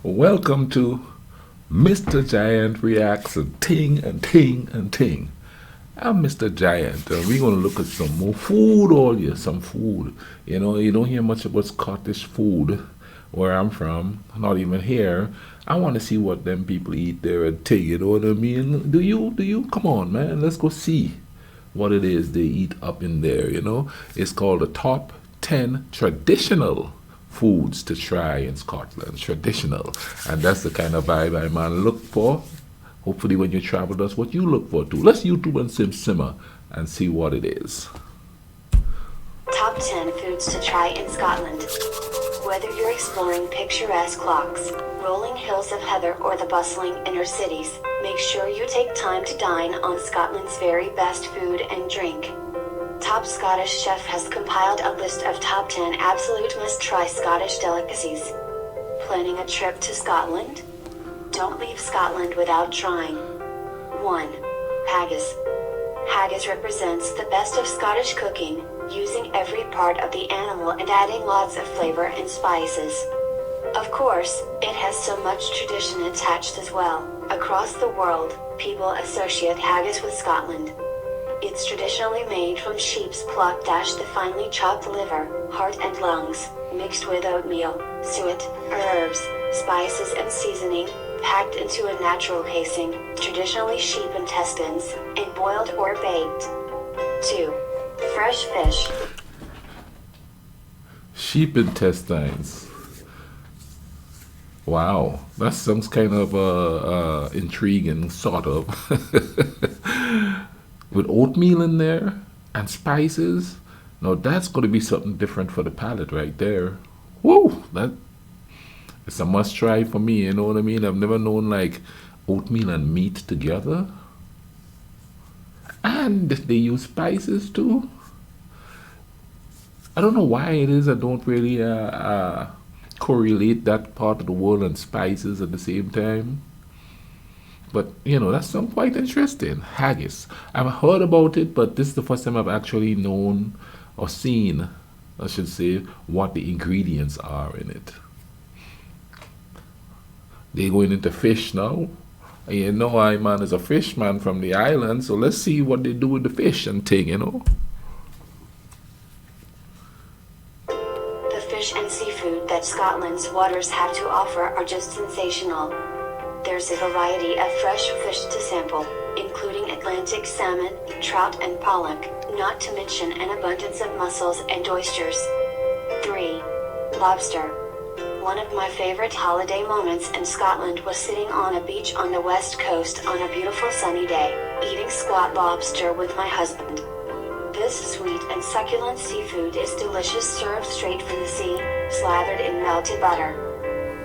Welcome to Mr. Giant Reacts and Ting and Ting and Ting. I'm Mr. Giant. We're going to look at some more food all year, some food. You don't hear much about Scottish food where I'm from, not even here. I want to see what them people eat there at Ting, you know what I mean? Do you? Do you? Come on, man. Let's go see what it is they eat up in there. It's called the Top 10 Traditional Foods to Try in Scotland. Traditional. And that's the kind of vibe I man look for. Hopefully when you travel, that's what you look for too. Let's YouTube and simmer and see what it is. Top 10 foods to try in Scotland. Whether you're exploring picturesque lochs, rolling hills of heather or the bustling inner cities, make sure you take time to dine on Scotland's very best food and drink. Top Scottish Chef has compiled a list of top 10 absolute must-try Scottish delicacies. Planning a trip to Scotland? Don't leave Scotland without trying. 1. Haggis. Haggis represents the best of Scottish cooking, using every part of the animal and adding lots of flavor and spices. Of course, it has so much tradition attached as well. Across the world, people associate haggis with Scotland. It's traditionally made from sheep's pluck - the finely chopped liver, heart and lungs, mixed with oatmeal, suet, herbs, spices and seasoning, packed into a natural casing, traditionally sheep intestines, and boiled or baked. 2. Fresh fish. Sheep intestines. Wow, that sounds kind of intriguing, sort of. With oatmeal in there and spices. Now that's going to be something different for the palate right there. Woo! It's a must try for me, you know what I mean? I've never known like oatmeal and meat together. And they use spices too. I don't know why it is I don't really correlate that part of the world and spices at the same time. But, that's something quite interesting. Haggis. I've heard about it, but this is the first time I've actually known or seen, I should say, what the ingredients are in it. They're going into fish now. I man is a fish man from the island, so let's see what they do with the fish and thing. The fish and seafood that Scotland's waters have to offer are just sensational. There's a variety of fresh fish to sample, including Atlantic salmon, trout and pollock, not to mention an abundance of mussels and oysters. 3. Lobster. One of my favorite holiday moments in Scotland was sitting on a beach on the west coast on a beautiful sunny day, eating squat lobster with my husband. This sweet and succulent seafood is delicious served straight from the sea, slathered in melted butter.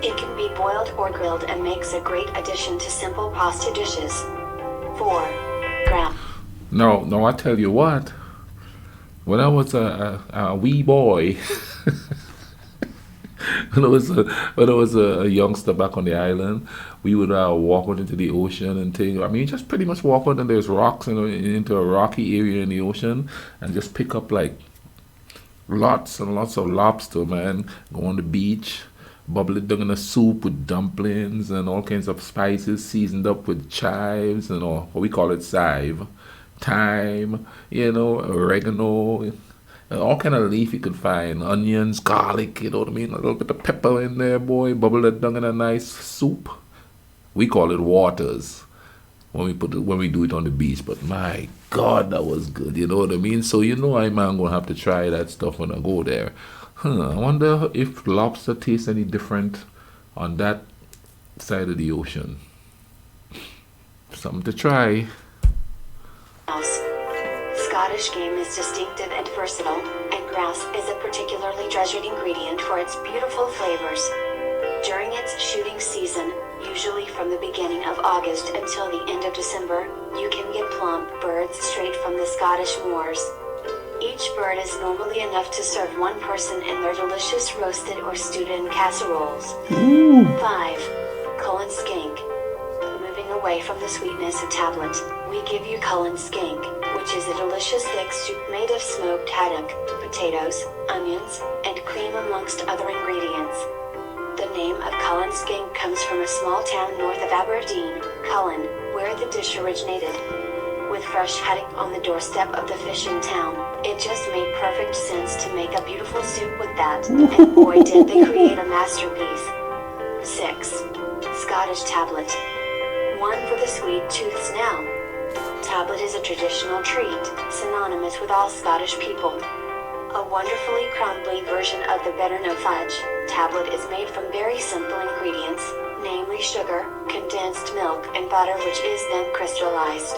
It can be boiled or grilled and makes a great addition to simple pasta dishes. 4. Gram. No, I tell you what. When I was a wee boy, when I was a youngster back on the island, we would walk out into the ocean and thing. I mean, just pretty much walk out and there's rocks into a rocky area in the ocean and just pick up like lots and lots of lobster, man. Go on the beach. Bubble it down in a soup with dumplings and all kinds of spices seasoned up with chives and what we call it chive, thyme, oregano, and all kind of leaf you could find, onions, garlic, you know what I mean, a little bit of pepper in there, boy. Bubble it down in a nice soup. We call it waters when we do it on the beach, but my God, that was good. You know what I mean? So I'm gonna have to try that stuff when I go there. I wonder if lobster tastes any different on that side of the ocean. Something to try. Scottish game is distinctive and versatile, and grouse is a particularly treasured ingredient for its beautiful flavors. During its shooting season, usually from the beginning of August until the end of December, you can get plump birds straight from the Scottish moors. Each bird is normally enough to serve one person in their delicious roasted or stewed in casseroles. 5. Cullen skink. Moving away from the sweetness of tablet, we give you Cullen skink, which is a delicious thick soup made of smoked haddock, potatoes, onions, and cream amongst other ingredients. The name of Cullen skink comes from a small town north of Aberdeen, Cullen, where the dish originated. With fresh haddock on the doorstep of the fishing town, it just made perfect sense to make a beautiful soup with that, and boy did they create a masterpiece. 6. Scottish tablet. 1 for the sweet tooths now. Tablet is a traditional treat, synonymous with all Scottish people. A wonderfully crumbly version of the better-known fudge, tablet is made from very simple ingredients, namely sugar, condensed milk, and butter, which is then crystallized.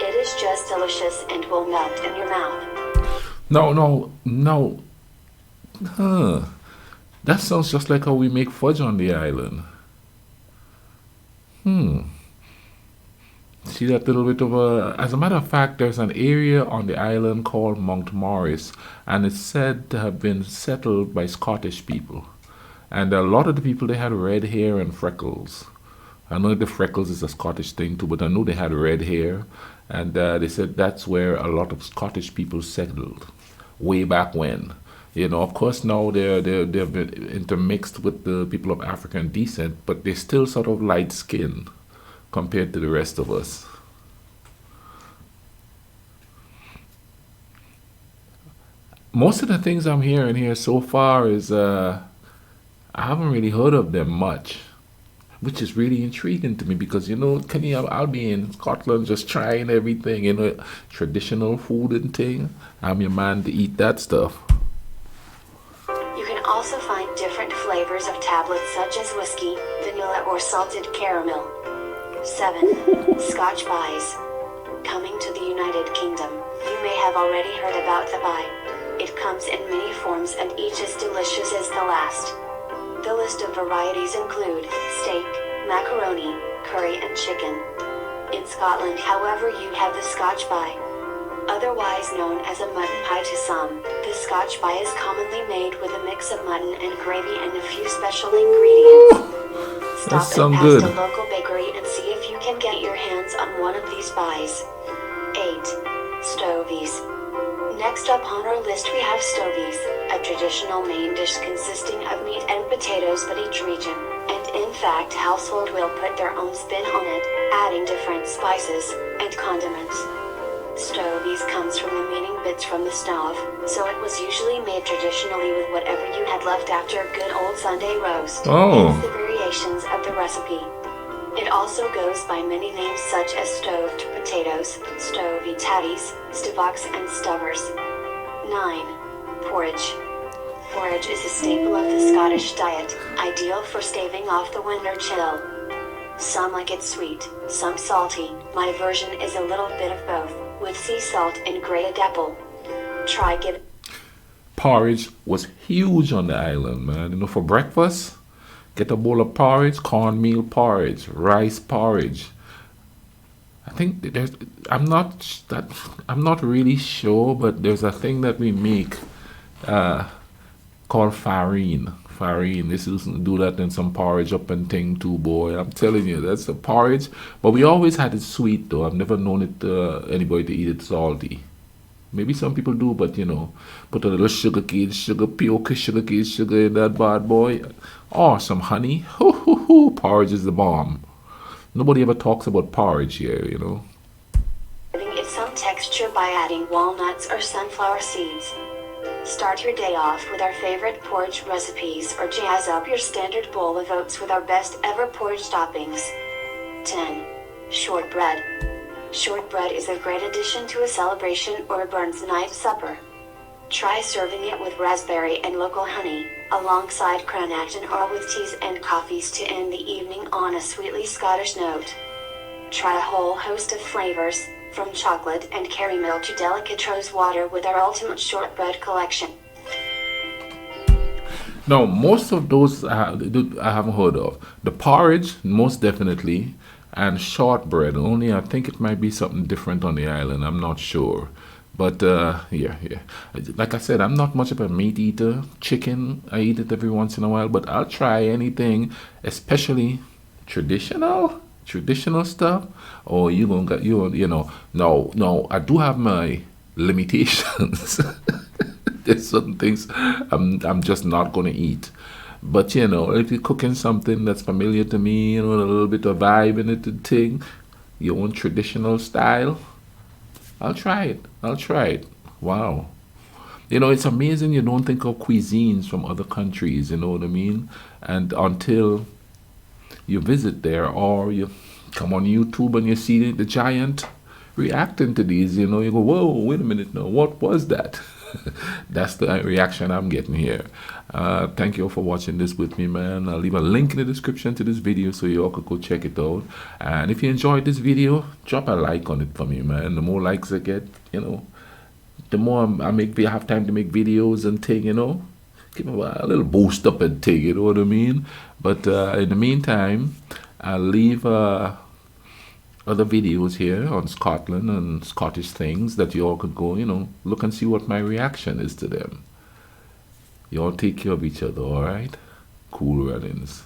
It is just delicious and will melt in your mouth. No. Huh. That sounds just like how we make fudge on the island. See that little bit of a. As a matter of fact, there's an area on the island called Mount Morris, and it's said to have been settled by Scottish people. And a lot of the people they had red hair and freckles. I know the freckles is a Scottish thing too, but I know they had red hair, and they said that's where a lot of Scottish people settled, way back when. Of course now they've been intermixed with the people of African descent, but they're still sort of light skinned compared to the rest of us. Most of the things I'm hearing here so far is I haven't really heard of them much, which is really intriguing to me because Kenny, I'll be in Scotland just trying everything, traditional food and thing. I'm your man to eat that stuff. You can also find different flavors of tablets such as whiskey, vanilla, or salted caramel. 7. Scotch pies. Coming to the United Kingdom, you may have already heard about the pie. It comes in many forms and each as delicious as the last. The list of varieties include steak, macaroni, curry, and chicken. In Scotland, however, you have the Scotch pie. Otherwise known as a mutton pie to some, the Scotch pie is commonly made with a mix of mutton and gravy and a few special ingredients. That Stop sounds and good. past a local bakery and see if you can get your hands on one of these pies. 8. Stovies. Next up on our list we have stovies, a traditional main dish consisting of meat and potatoes, but each region, and in fact household, will put their own spin on it, adding different spices and condiments. Stovies comes from the meaning bits from the stove, so it was usually made traditionally with whatever you had left after a good old Sunday roast. Oh. Hence the variations of the recipe. It also goes by many names such as stoved potatoes, stovey tatties, stavoks, and stovers. 9. Porridge. Porridge is a staple of the Scottish diet, ideal for staving off the winter chill. Some like it sweet, some salty. My version is a little bit of both, with sea salt and grated apple. Try giving. Porridge was huge on the island, man. For breakfast, get a bowl of porridge, cornmeal porridge, rice porridge. I think there's. I'm not really sure, but there's a thing that we make called farine. Farine. This is do that in some porridge up and thing too, boy. I'm telling you, that's a porridge. But we always had it sweet though. I've never known it anybody to eat it salty. Maybe some people do, but put a little sugar cane, sugar, pure sugar cane, sugar in that bad boy. Or some honey. Hoo hoo hoo. Porridge is the bomb. Nobody ever talks about porridge here. Giving it some texture by adding walnuts or sunflower seeds. Start your day off with our favorite porridge recipes, or jazz up your standard bowl of oats with our best ever porridge toppings. 10. Shortbread. Shortbread is a great addition to a celebration or a Burns night supper. Try serving it with raspberry and local honey, alongside cranacton, or with teas and coffees to end the evening on a sweetly Scottish note. Try a whole host of flavors, from chocolate and caramel to delicate rose water, with our ultimate shortbread collection. Now, most of those I haven't heard of. The porridge, most definitely, and shortbread. Only I think it might be something different on the island. I'm not sure. But yeah. Like I said, I'm not much of a meat eater. Chicken, I eat it every once in a while, but I'll try anything, especially traditional stuff. Or no. I do have my limitations. There's certain things I'm just not gonna eat. But you know, if you're cooking something that's familiar to me, you know, a little bit of vibe in it and thing, your own traditional style, I'll try it. I'll try it. Wow. You know, it's amazing you don't think of cuisines from other countries, you know what I mean? And until you visit there or you come on YouTube and you see the giant reacting to these, you know, you go, whoa, wait a minute, now, what was that? That's the reaction I'm getting here. Thank you all for watching this with me, man. I'll leave a link in the description to this video so you all could go check it out. And if you enjoyed this video, drop a like on it for me, man. The more likes I get, you know, the more I have time to make videos and thing, you know. Give me a little boost up and thing, you know what I mean? But in the meantime, I'll leave other videos here on Scotland and Scottish things that you all could go, you know, look and see what my reaction is to them. You all take care of each other, alright? Cool runnings.